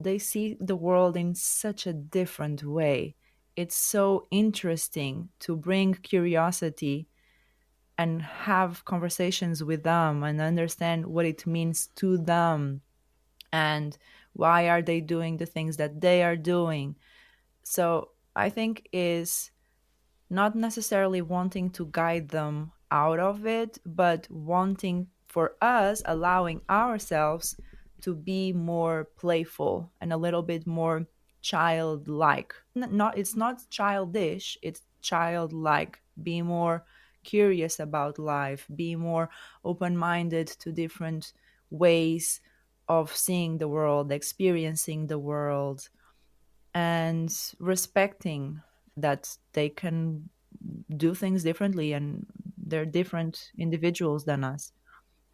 they see the world in such a different way. It's so interesting to bring curiosity and have conversations with them and understand what it means to them and why are they doing the things that they are doing. So I think is not necessarily wanting to guide them out of it, but wanting for us, allowing ourselves to be more playful and a little bit more childlike. Not it's not childish, it's childlike. Be more curious about life, be more open-minded to different ways of seeing the world, experiencing the world, and respecting that they can do things differently and they're different individuals than us.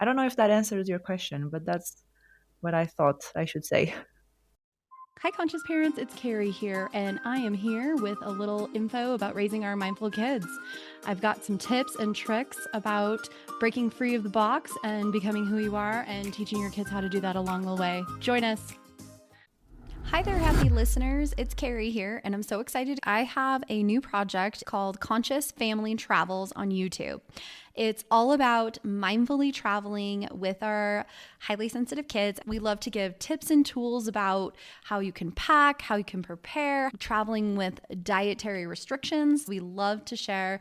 I don't know if that answers your question, but that's what I thought I should say. Hi, conscious parents. It's Carrie here, and I am here with a little info about raising our mindful kids. I've got some tips and tricks about breaking free of the box and becoming who you are and teaching your kids how to do that along the way. Join us. Hi there, happy listeners. It's Carrie here, and I'm so excited. I have a new project called Conscious Family Travels on YouTube. It's all about mindfully traveling with our highly sensitive kids. We love to give tips and tools about how you can pack, how you can prepare, traveling with dietary restrictions. We love to share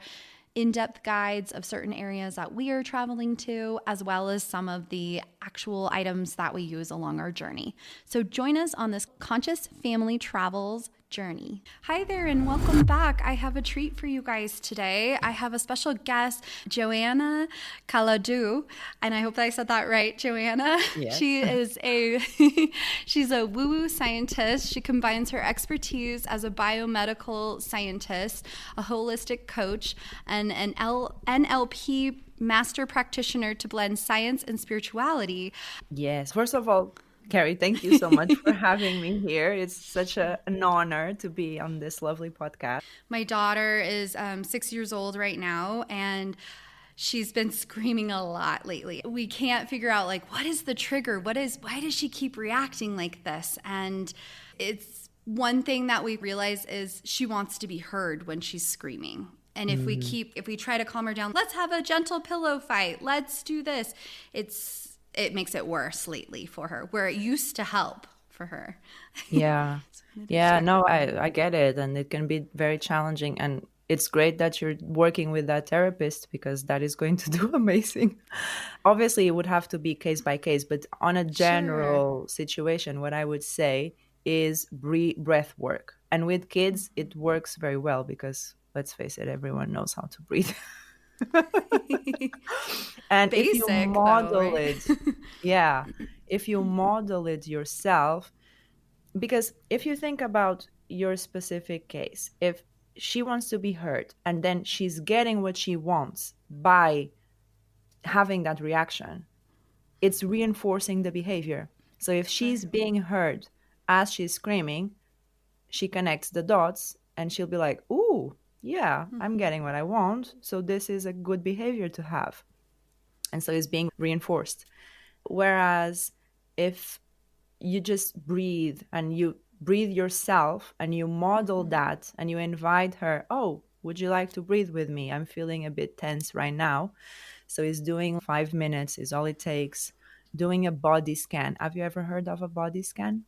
in-depth guides of certain areas that we are traveling to, as well as some of the actual items that we use along our journey. So join us on this Conscious Family Travels journey. Hi there and welcome back. I have a treat for you guys today. I have a special guest, Joana Calado, and I hope that I said that right, Joanna. Yes. She is she's a woo-woo scientist. She combines her expertise as a biomedical scientist, a holistic coach, and an NLP master practitioner to blend science and spirituality. Yes. First of all, Carrie, thank you so much for having me here. It's such an honor to be on this lovely podcast. My daughter is 6 years old right now, and she's been screaming a lot lately. We can't figure out like what is the trigger? Why does she keep reacting like this? And it's one thing that we realize is she wants to be heard when she's screaming. And if we try to calm her down, let's have a gentle pillow fight. Let's do this. It makes it worse lately for her, where it used to help for her. Yeah. Yeah, no, I get it. And it can be very challenging. And it's great that you're working with that therapist because that is going to do amazing. Obviously, it would have to be case by case, but on a Sure. general situation, what I would say is breath work. And with kids, it works very well because let's face it, everyone knows how to breathe. And if you Basic though, model right? it, yeah, if you model it yourself, because if you think about your specific case, if she wants to be heard and then she's getting what she wants by having that reaction, it's reinforcing the behavior. So if she's Sure. being heard as she's screaming, she connects the dots and she'll be like, ooh, yeah, I'm getting what I want. So this is a good behavior to have. And so it's being reinforced. Whereas if you just breathe and you breathe yourself and you model that and you invite her, oh, would you like to breathe with me? I'm feeling a bit tense right now. So it's doing 5 minutes is all it takes. Doing a body scan. Have you ever heard of a body scan?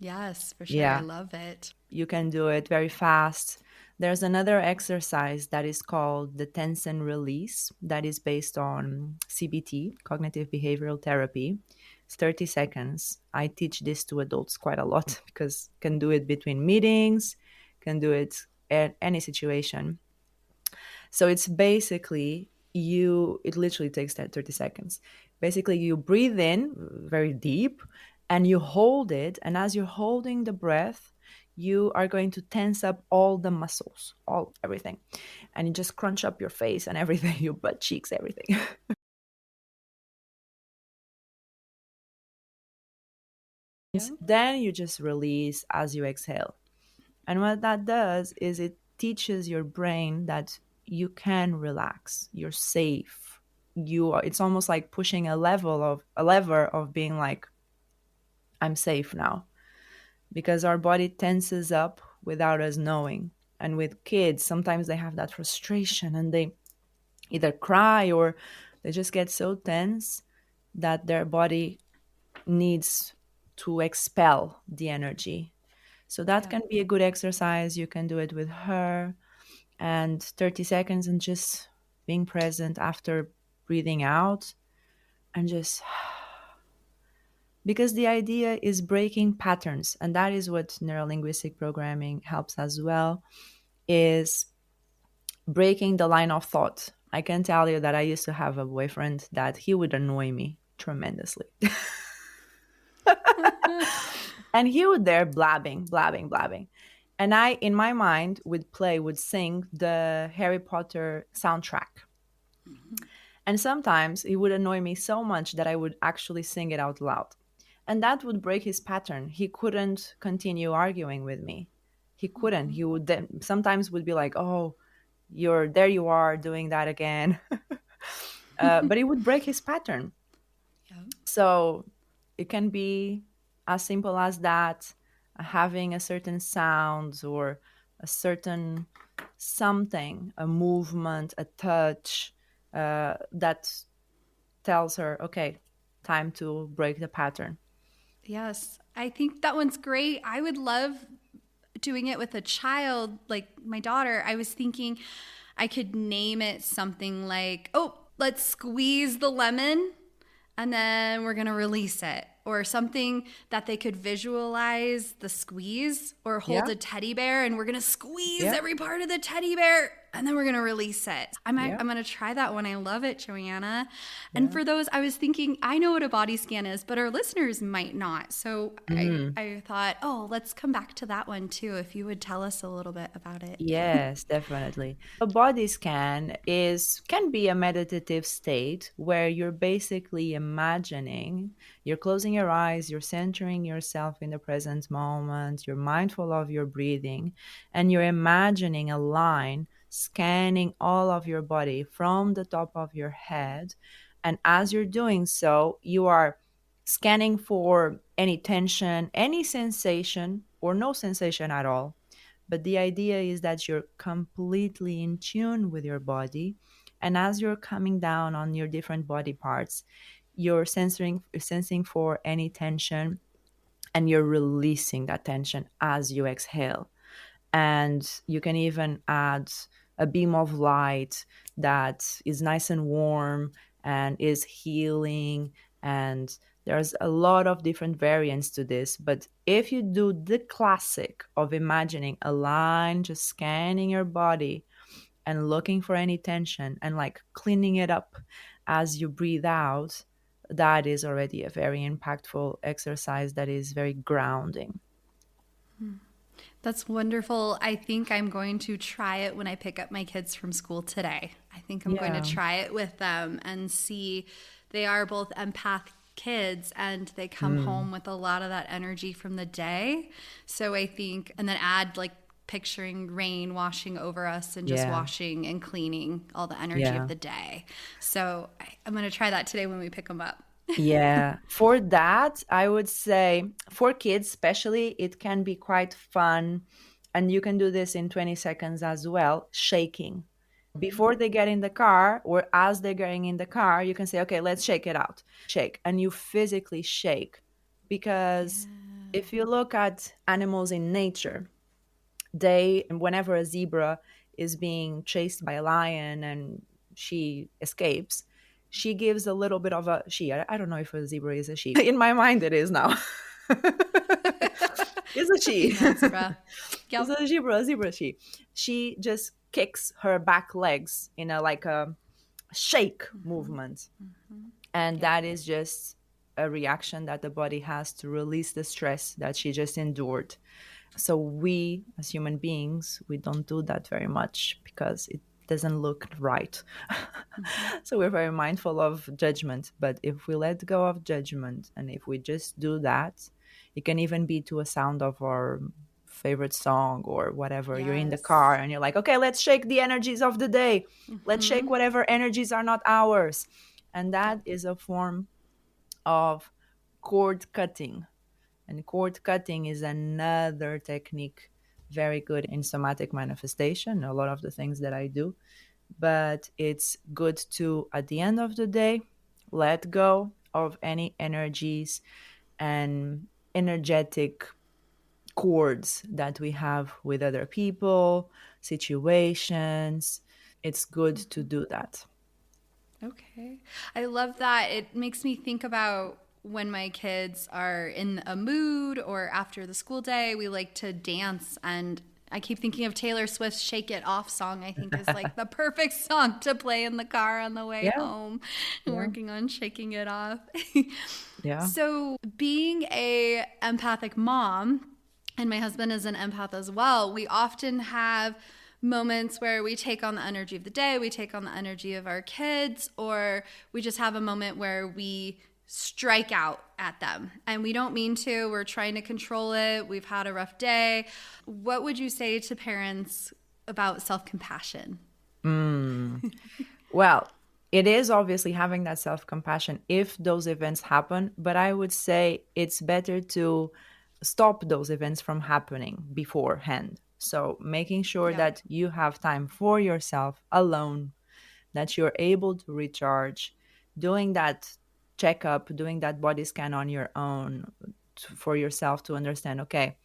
Yes, for sure. I Yeah, love it. you can do it very fast. There's another exercise that is called the tense and release that is based on CBT, cognitive behavioral therapy. It's 30 seconds. I teach this to adults quite a lot because can do it between meetings, can do it at any situation. So it's basically it literally takes that 30 seconds. Basically, you breathe in very deep and you hold it. And as you're holding the breath, you are going to tense up all the muscles, everything. And you just crunch up your face and everything, your butt cheeks, everything. Yeah. Then you just release as you exhale. And what that does is it teaches your brain that you can relax, you're safe. It's almost like pushing a lever of being like, I'm safe now. because our body tenses up without us knowing. And with kids, sometimes they have that frustration and they either cry or they just get so tense that their body needs to expel the energy. So that Yeah. can be a good exercise. You can do it with her, and 30 seconds and just being present after breathing out and just because the idea is breaking patterns, and that is what neurolinguistic programming helps as well, is breaking the line of thought. I can tell you that I used to have a boyfriend that he would annoy me tremendously. And he would there blabbing, blabbing, blabbing. And I, in my mind, would sing the Harry Potter soundtrack. And sometimes he would annoy me so much that I would actually sing it out loud. And that would break his pattern. He couldn't continue arguing with me. He couldn't. He would then sometimes would be like, "Oh, you're there. You are doing that again." But it would break his pattern. Yeah. So it can be as simple as that, having a certain sound or a certain something, a movement, a touch that tells her, okay, time to break the pattern. Yes. I think that one's great. I would love doing it with a child, like my daughter. I was thinking I could name it something like, oh, let's squeeze the lemon and then we're going to release it. Or something that they could visualize the squeeze, or hold Yeah, a teddy bear and we're going to squeeze yeah, every part of the teddy bear and then we're going to release it. I'm yeah, going to try that one. I love it, Joanna. And yeah. for those, I was thinking, I know what a body scan is, but our listeners might not. So Mhm. I thought, oh, let's come back to that one too, if you would tell us a little bit about it. Yes, definitely. A body scan is can be a meditative state where you're basically imagining, you're closing your eyes, you're centering yourself in the present moment, you're mindful of your breathing, and you're imagining a line scanning all of your body from the top of your head. And as you're doing so, you are scanning for any tension, any sensation, or no sensation at all. But the idea is that you're completely in tune with your body. And as you're coming down on your different body parts, you're sensing for any tension, and you're releasing that tension as you exhale. And you can even add a beam of light that is nice and warm and is healing. And there's a lot of different variants to this, but if you do the classic of imagining a line just scanning your body and looking for any tension and like cleaning it up as you breathe out, that is already a very impactful exercise that is very grounding. That's wonderful. I think I'm going to try it when I pick up my kids from school today. I think I'm going to Yeah. try it with them and see. They are both empath kids and they come Mm. home with a lot of that energy from the day. So I think, and then add like picturing rain washing over us and just Yeah. washing and cleaning all the energy of Yeah. the day. So I'm going to try that today when we pick them up. Yeah, for that, I would say for kids, especially, it can be quite fun. And you can do this in 20 seconds as well, shaking. Before they get in the car or as they're getting in the car, you can say, okay, let's shake it out. Shake. And you physically shake. Because Yeah. if you look at animals in nature, they, whenever a zebra is being chased by a lion and she escapes, she gives a little bit of a I don't know if a zebra is a she. In my mind it is now. It's a It's a she. female zebra. It's Yep. a zebra she just kicks her back legs in a like a shake movement. And Yep. that is just a reaction that the body has to release the stress that she just endured. So we as human beings, we don't do that very much because it doesn't look right. So we're very mindful of judgment, but if we let go of judgment and if we just do that, it can even be to a sound of our favorite song or whatever. You're in the car Yes. and you're like, okay, let's shake the energies of the day, let's shake whatever energies are not ours. And that Yep. is a form of cord cutting. And cord cutting is another technique very good in somatic manifestation, a lot of the things that I do. But it's good to, at the end of the day, let go of any energies and energetic cords that we have with other people, situations. It's good to do that. Okay. I love that. It makes me think about when my kids are in a mood or after the school day, we like to dance. And I keep thinking of Taylor Swift's Shake It Off song, I think is like the perfect song to play in the car on the way Yeah, home and yeah, working on shaking it off. yeah. So, being a empathic mom, and my husband is an empath as well, we often have moments where we take on the energy of the day, we take on the energy of our kids, or we just have a moment where we strike out at them. And we don't mean to, we're trying to control it, we've had a rough day. What would you say to parents about self compassion? Mm. Well, it is obviously having that self compassion if those events happen, but I would say it's better to stop those events from happening beforehand. So, making sure Yeah. that you have time for yourself alone, that you're able to recharge, doing that checkup, doing that body scan on your own for yourself to understand, okay,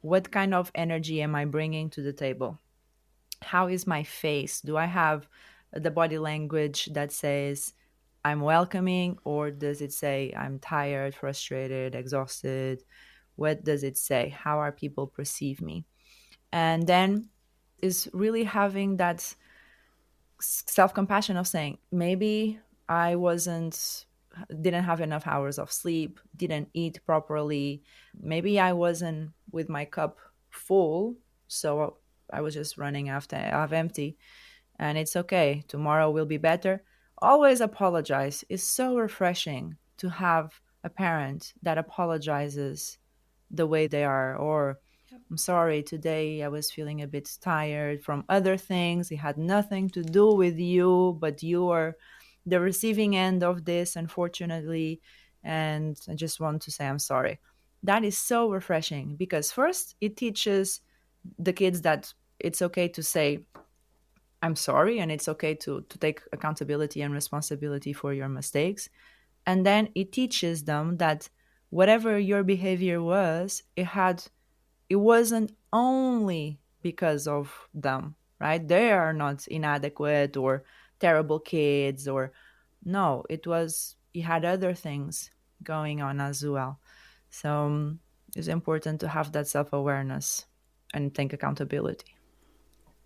what kind of energy am I bringing to the table? How is my face? Do I have the body language that says I'm welcoming, or does it say I'm tired, frustrated, exhausted? What does it say? How are people perceive me? And then is really having that self compassion of saying, maybe I didn't have enough hours of sleep, didn't eat properly. Maybe I wasn't with my cup full. So I was just running after half empty, and it's okay. Tomorrow will be better. Always apologize. It's so refreshing to have a parent that apologizes the way they are, or I'm sorry, today I was feeling a bit tired from other things. It had nothing to do with you, but you are the receiving end of this, unfortunately. And I just want to say I'm sorry. That is so refreshing because, first, it teaches the kids that it's okay to say, I'm sorry, and it's okay to take accountability and responsibility for your mistakes. And then it teaches them that whatever your behavior was, it wasn't only because of them, right? They are not inadequate or terrible kids, or no, it had other things going on as well. So it's important to have that self-awareness and take accountability.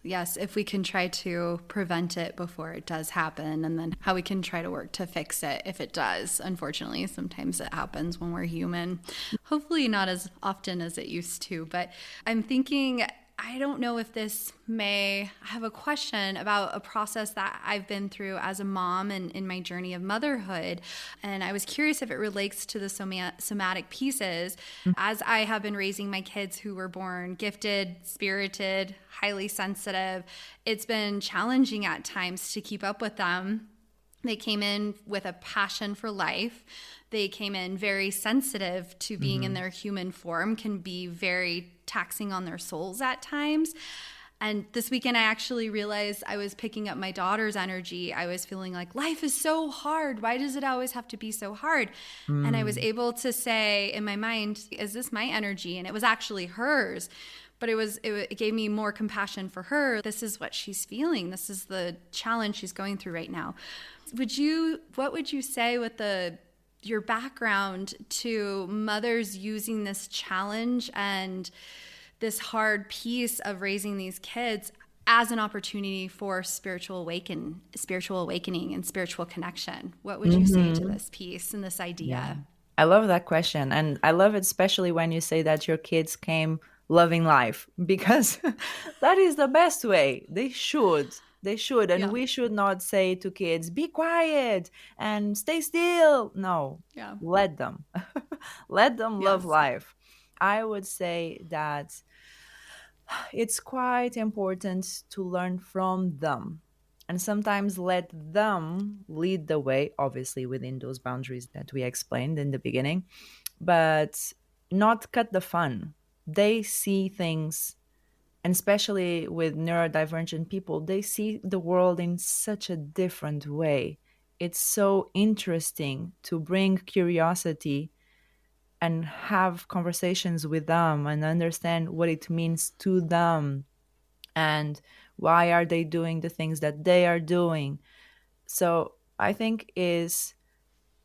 Yes, if we can try to prevent it before it does happen, and then how we can try to work to fix it if it does. Unfortunately, sometimes it happens when we're human. Hopefully, not as often as it used to. But I'm thinking, I don't know if this may I have a question about a process that I've been through as a mom and in my journey of motherhood. And I was curious if it relates to the somatic pieces. As I have been raising my kids who were born gifted, spirited, highly sensitive, it's been challenging at times to keep up with them. They came in with a passion for life. They came in very sensitive to being in Mm-hmm. their human form, can be very taxing on their souls at times. And this weekend, I actually realized I was picking up my daughter's energy. I was feeling like life is so hard. Why does it always have to be so hard? And I was Mm. able to say in my mind, is this my energy? And it was actually hers. But it gave me more compassion for her. This is what she's feeling. This is the challenge she's going through right now. What would you say with your background to mothers using this challenge and this hard piece of raising these kids as an opportunity for spiritual awakening and spiritual connection? What would you say to Mm-hmm. this piece and this Yeah. idea? I love that question. And I love it, especially when you say that your kids came loving life, because that is the best way. They should. They should. And Yeah. we should not say to kids, be quiet and stay still. No, Yeah. let them. Let them love Yes. life. I would say that it's quite important to learn from them and sometimes let them lead the way, obviously within those boundaries that we explained in the beginning. But not cut the fun. They see things, and especially with neurodivergent people, they see the world in such a different way. It's so interesting to bring curiosity and have conversations with them and understand what it means to them, and why are they doing the things that they are doing. So I think is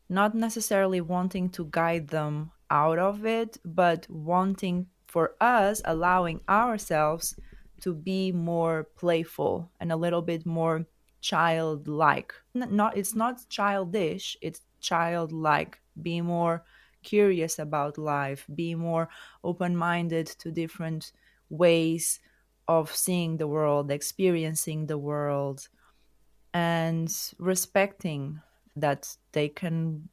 not necessarily wanting to guide them out of it, but wanting for us, allowing ourselves to be more playful and a little bit more childlike. Not It's not childish, it's childlike. Be more curious about life, be more open-minded to different ways of seeing the world, experiencing the world, and respecting that they can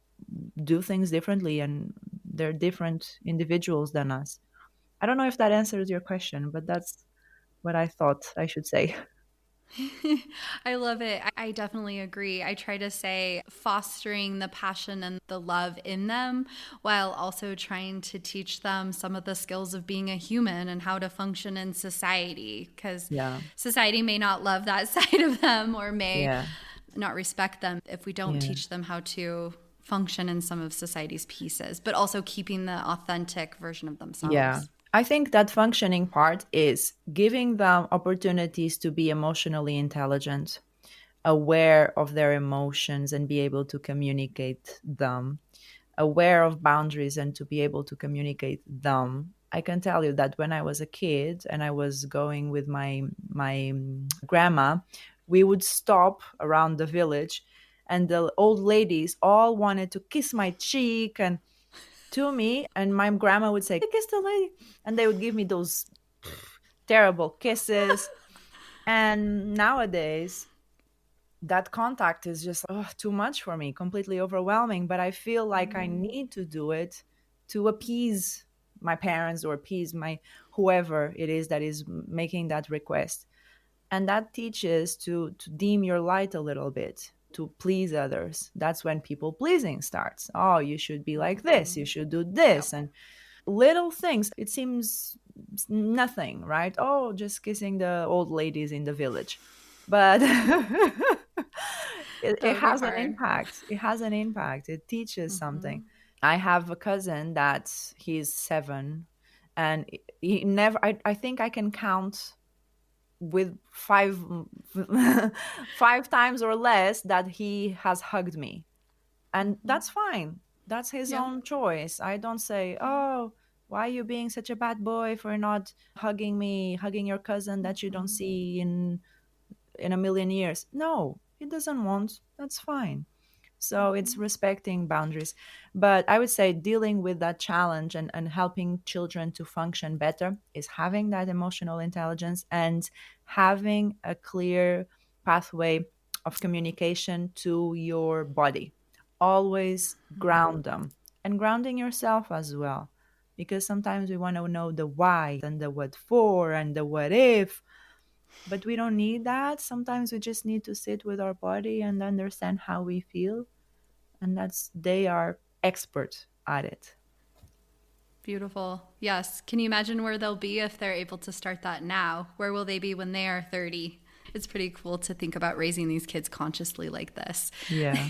do things differently and they're different individuals than us. I don't know if that answers your question, but that's what I thought I should say. I love it. I definitely agree. I try to say fostering the passion and the love in them while also trying to teach them some of the skills of being a human and how to function in society, because Yeah. society may not love that side of them or may Yeah. not respect them if we don't Yeah. teach them how to function in some of society's pieces, but also keeping the authentic version of Yeah. themselves. I think that functioning part is giving them opportunities to be emotionally intelligent, aware of their emotions and be able to communicate them, aware of boundaries and to be able to communicate them. I can tell you that when I was a kid and I was going with my grandma, we would stop around the village, and the old ladies all wanted to kiss my cheek and to me, and my grandma would say, "Kiss the lady," and they would give me those terrible kisses. And nowadays, that contact is just too much for me, completely overwhelming. But I feel like I need to do it to appease my parents or appease my whoever it is that is making that request. And that teaches to dim your light a little bit, to please others. That's when people pleasing starts. Oh, you should be like this, you should do Yep. this, and little things. It seems nothing, right? Oh, just kissing the old ladies in the village. But it That would be has an hard. impact. It has an impact. It teaches something. Hmm. I have a cousin that he's 7, and he never, I think I can count with five five times or less that he has hugged me, and that's fine. That's his Yeah. own choice. I don't say, Yeah. oh, why are you being such a bad boy for not hugging me, hugging your cousin that you don't see in a million years. No, he doesn't want. That's fine. So it's respecting boundaries. But I would say dealing with that challenge and helping children to function better is having that emotional intelligence and having a clear pathway of communication to your body. Always ground them, and grounding yourself as well. Because sometimes we want to know the why and the what for and the what if, but we don't need that. Sometimes we just need to sit with our body and understand how we feel, and that's they are expert at it. Beautiful. Yes. Can you imagine where they'll be if they're able to start that now? Where will they be when they are 30? It's pretty cool to think about raising these kids consciously like this. Yeah.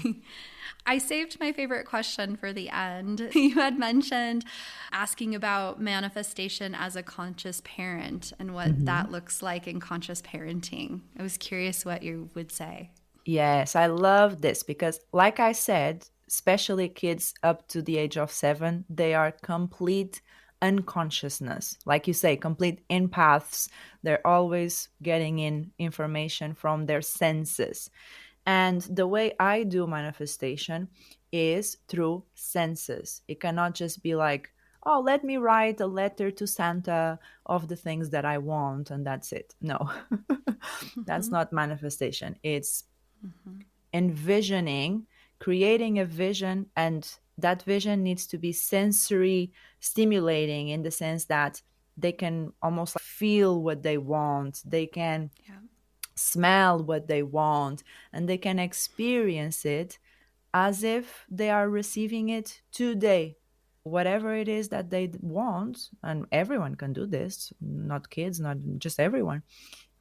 I saved my favorite question for the end. You had mentioned asking about manifestation as a conscious parent and what Hmm. that looks like in conscious parenting. I was curious what you would say. Yes, I love this because, like I said, especially kids up to the age of 7, they are complete unconsciousness. Like you say, complete empaths. They're always getting in information from their senses. And the way I do manifestation is through senses. It cannot just be like, oh, let me write a letter to Santa of the things that I want and that's it. No, that's not manifestation. It's envisioning, creating a vision, and that vision needs to be sensory stimulating in the sense that they can almost feel what they want, they can Yeah. smell what they want, and they can experience it as if they are receiving it today. whatever it is that they want, and everyone can do this, not kids, not just everyone.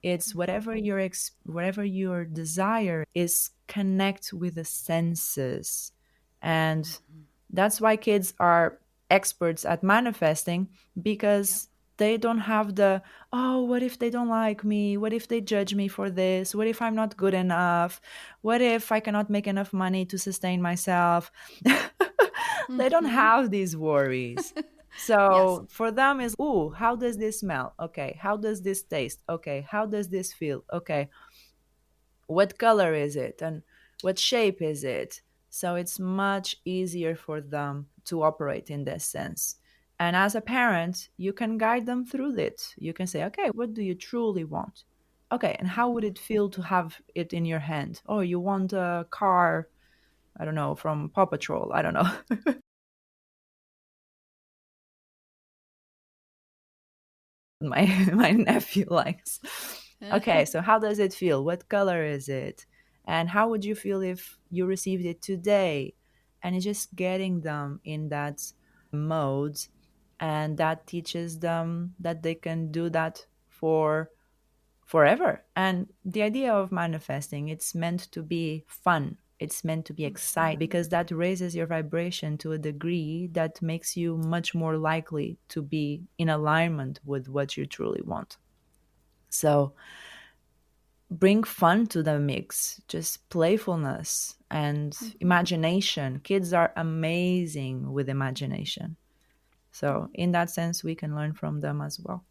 It's whatever your desire is, connect with the senses. And Mhm. that's why kids are experts at manifesting, Yep. because they don't have the, oh, what if they don't like me? What if they judge me for this? What if I'm not good enough? What if I cannot make enough money to sustain myself? They don't Mhm. have these worries. Yes. So for them is, ooh, how does this smell? Okay, how does this taste? Okay, how does this feel? Okay, what color is it and what shape is it? So it's much easier for them to operate in this sense. And as a parent, you can guide them through it. You can say, okay, what do you truly want? Okay, and how would it feel to have it in your hand? Oh, you want a car, I don't know, from Paw Patrol, I don't know. my my nephew likes. Okay, so how does it feel? What color is it? And how would you feel if you received it today? And it's just getting them in that mode, and that teaches them that they can do that for forever. And the idea of manifesting, it's meant to be fun. It's meant to be exciting, Mhm. because that raises your vibration to a degree that makes you much more likely to be in alignment with what you truly want. So bring fun to the mix, just playfulness and Mhm. imagination. Kids are amazing with imagination. So, in that sense, we can learn from them as well.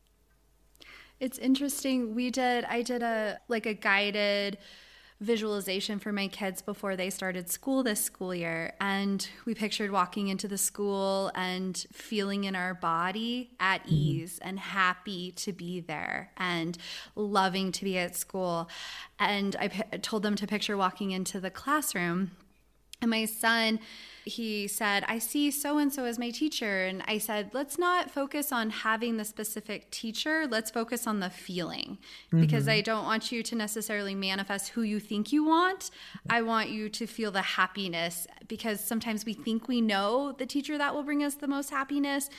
It's interesting. I did a guided visualization for my kids before they started school this school year. And we pictured walking into the school and feeling in our body at Mhm. ease and happy to be there and loving to be at school. And told them to picture walking into the classroom, and my son, he said, I see so and so as my teacher. And I said, let's not focus on having the specific teacher. Let's focus on the feeling, because I Mhm. don't want you to necessarily manifest who you think you want. I want you to feel the happiness, because sometimes we think we know the teacher that will bring us the most happiness.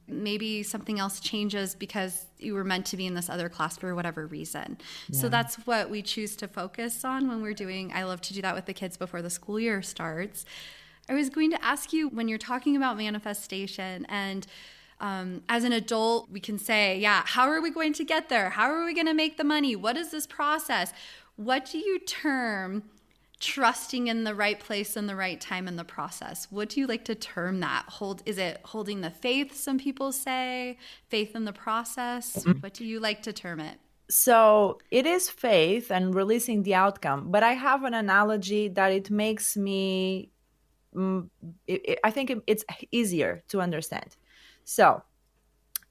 Maybe something else changes because you were meant to be in this other class for whatever reason. So Yeah. that's what we choose to focus on when we're doing. I love to do that with the kids before the school year starts. I was going to ask you, when you're talking about manifestation, and as an adult, we can say, yeah, how are we going to get there? How are we going to make the money? What is this process? What do you term trusting in the right place and the right time in the process? What do you like to term that? Is it holding the faith, some people say, faith in the process? Mm. What do you like to term it? So it is faith and releasing the outcome, but I have an analogy that it makes me, mm, I think it's easier to understand. So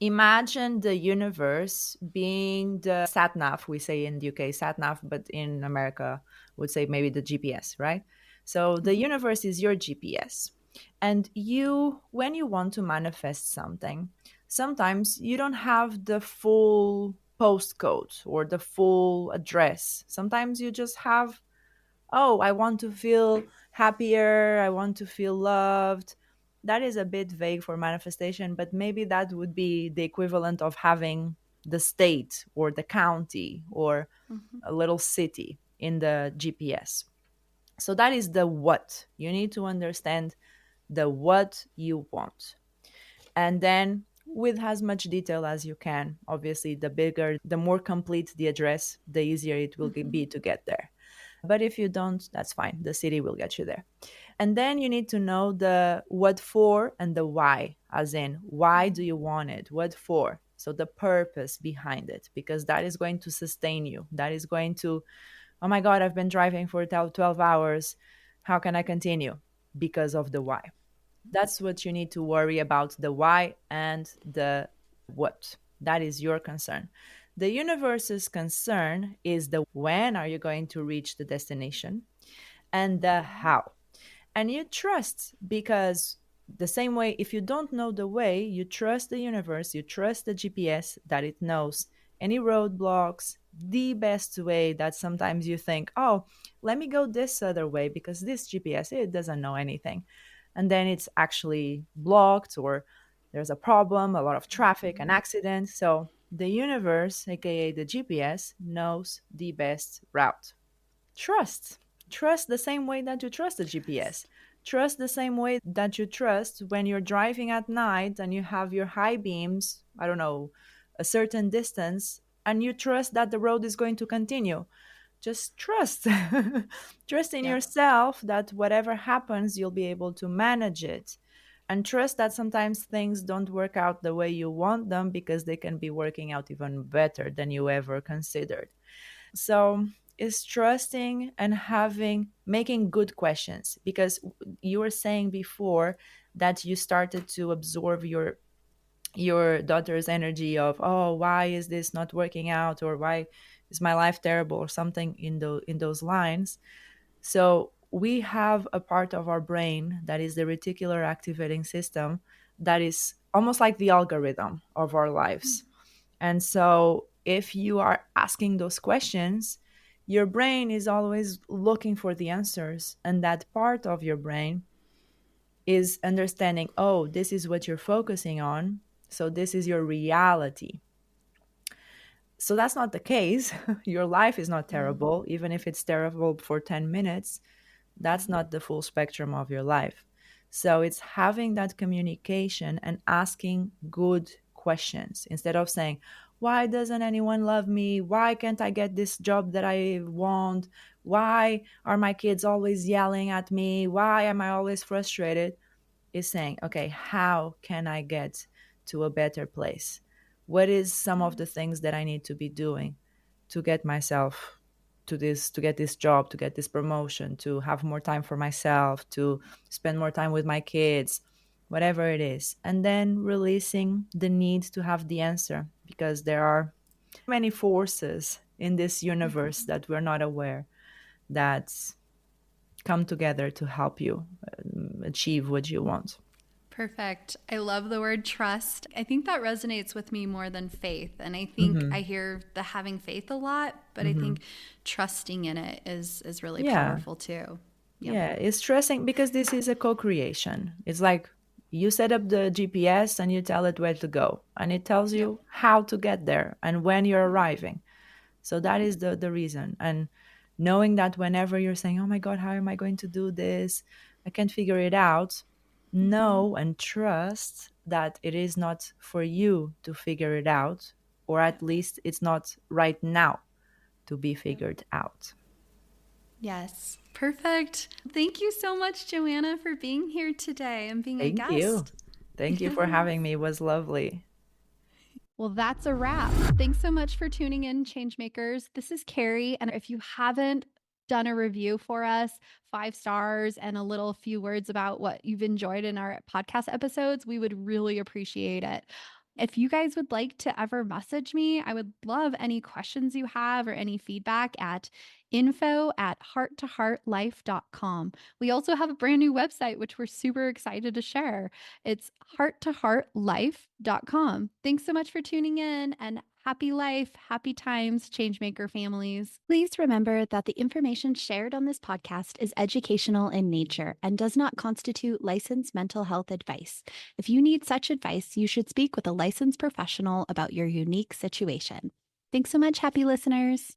imagine the universe being the sat nav, we say in the UK sat nav, but in America would say maybe the GPS, right? So the Mm-hmm. universe is your GPS. And you, when you want to manifest something, sometimes you don't have the full postcode or the full address. Sometimes you just have, oh, I want to feel happier, I want to feel loved. That is a bit vague for manifestation, but maybe that would be the equivalent of having the state or the county or Mm-hmm. a little city in the GPS. So that is the what. You need to understand the what you want. And then with as much detail as you can. Obviously, the bigger, the more complete the address, the easier it will Mm-hmm. be to get there. But if you don't, that's fine. The city will get you there. And then you need to know the what for and the why, as in, why do you want it? What for? So the purpose behind it, because that is going to sustain you. That is going to, oh my God, I've been driving for 12 hours. How can I continue? Because of the why. That's what you need to worry about, the why and the what. That is your concern. The universe's concern is the when are you going to reach the destination, and the how. And you trust, because the same way, if you don't know the way, you trust the universe, you trust the GPS that it knows any roadblocks, the best way that sometimes you think, oh, let me go this other way because this GPS, it doesn't know anything. and then it's actually blocked, or there's a problem, a lot of traffic, an accident. So the universe, aka the GPS, knows the best route. Trust. Trust the same way that you trust the GPS. Trust the same way that you trust when you're driving at night and you have your high beams, I don't know, a certain distance, and you trust that the road is going to continue. Just trust. Trust in Yep. yourself that whatever happens, you'll be able to manage it. And trust that sometimes things don't work out the way you want them because they can be working out even better than you ever considered. So is trusting and making good questions, because you were saying before that you started to absorb your daughter's energy of, oh, why is this not working out, or why is my life terrible, or something in those lines. So we have a part of our brain that is the reticular activating system, that is almost like the algorithm of our lives. And so if you are asking those questions, your brain is always looking for the answers. And that part of your brain is understanding, oh, this is what you're focusing on. So this is your reality. So that's not the case. Your life is not Mm-hmm. terrible, even if it's terrible for 10 minutes. That's not the full spectrum of your life. So it's having that communication and asking good questions instead of saying, why doesn't anyone love me? Why can't I get this job that I want? Why are my kids always yelling at me? Why am I always frustrated? Is saying, okay, how can I get to a better place? What is some of the things that I need to be doing to get myself to get this job, to get this promotion, to have more time for myself, to spend more time with my kids, whatever it is. And then releasing the need to have the answer, because there are many forces in this universe that we're not aware, that come together to help you achieve what you want. Perfect. I love the word trust. I think that resonates with me more than faith. And I think I Hmm. hear the having faith a lot, but I Hmm. think trusting in it is really Yeah. powerful too. Yep. Yeah. It's stressing because this is a co creation. It's like you set up the GPS and you tell it where to go, and it tells Yep. you how to get there and when you're arriving. So that is the reason. And knowing that whenever you're saying, oh my God, how am I going to do this? I can't figure it out. Mm-hmm. Know and trust that it is not for you to figure it out, or at Yep. least it's not right now to be Yep. figured out. Yes. Perfect. Thank you so much, Joanna, for being here today and being a Thank you. guest. Thank you for Yes. having me. It was lovely. Well, that's a wrap. Thanks so much for tuning in, Changemakers. This is Carrie. And if you haven't done a review for us, 5 stars and a little few words about what you've enjoyed in our podcast episodes, we would really appreciate it. If you guys would like to ever message me, I would love any questions you have or any feedback at info@hearttoheartlife.com. We also have a brand new website, which we're super excited to share. It's hearttoheartlife.com. Thanks so much for tuning in, and happy life, happy times, Changemaker families. Please remember that the information shared on this podcast is educational in nature and does not constitute licensed mental health advice. If you need such advice, you should speak with a licensed professional about your unique situation. Thanks so much, happy listeners.